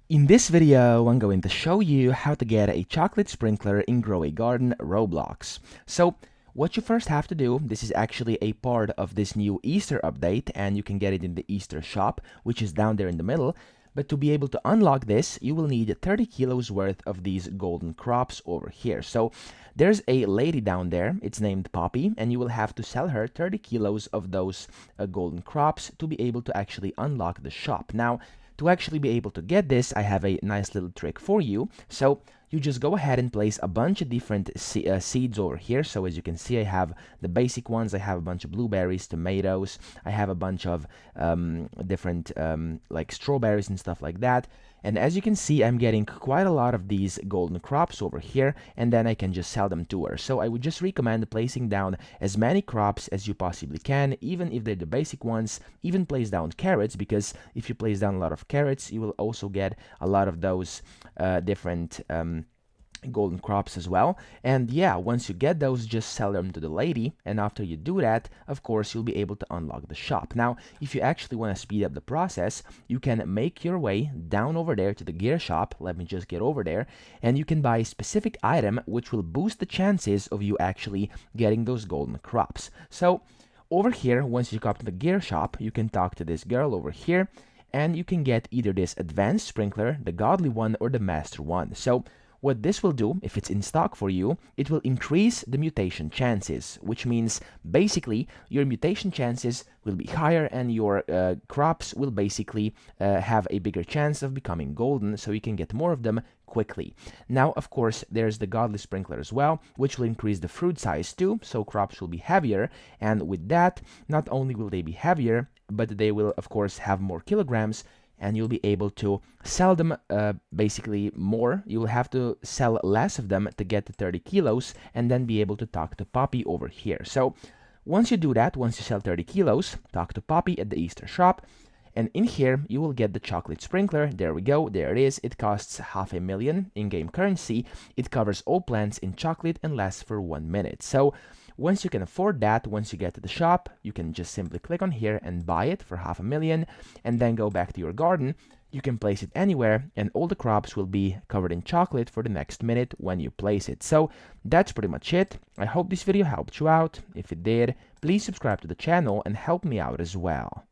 In this video, I'm going to show you how to get a chocolate sprinkler in Grow a Garden Roblox. So, what you first have to do, this is actually a part of this new Easter update, and you can get it in the Easter shop, which is down there in the middle. But to be able to unlock this, you will need 30 kilos worth of these golden crops over here. So there's a lady down there, it's named Poppy, and you will have to sell her 30 kilos of those golden crops to be able to actually unlock the shop. Now, to actually be able to get this, I have a nice little trick for you. So you just go ahead and place a bunch of different seeds over here. So as you can see, I have the basic ones. I have a bunch of blueberries, tomatoes. I have a bunch of different like strawberries and stuff like that. And as you can see, I'm getting quite a lot of these golden crops over here, and then I can just sell them to her. So I would just recommend placing down as many crops as you possibly can, even if they're the basic ones. Even place down carrots, because if you place down a lot of carrots, you will also get a lot of those different golden crops as well. And yeah, once you get those, just sell them to the lady, and after you do that, of course, you'll be able to unlock the shop. Now, if you actually want to speed up the process, you can make your way down over there to the gear shop. Let me just get over there, and you can buy a specific item which will boost the chances of you actually getting those golden crops. So over here, once you come to the gear shop, you can talk to this girl over here, and you can get either this advanced sprinkler, the godly one, or the master one. So what this will do, if it's in stock for you, it will increase the mutation chances, which means basically your mutation chances will be higher, and your crops will basically have a bigger chance of becoming golden, so you can get more of them quickly. Now, of course, there's the godly sprinkler as well, which will increase the fruit size too, so crops will be heavier, and with that, not only will they be heavier, but they will, of course, have more kilograms, and you'll be able to sell them basically more. You will have to sell less of them to get to 30 kilos, and then be able to talk to Poppy over here. So once you do that, once you sell 30 kilos, talk to Poppy at the Easter shop, and in here you will get the chocolate sprinkler. There we go, there it is. It costs 500,000 in-game currency. It covers all plants in chocolate and lasts for 1 minute. So once you can afford that, once you get to the shop, you can just simply click on here and buy it for 500,000, and then go back to your garden. You can place it anywhere, and all the crops will be covered in chocolate for the next minute when you place it. So that's pretty much it. I hope this video helped you out. If it did, please subscribe to the channel and help me out as well.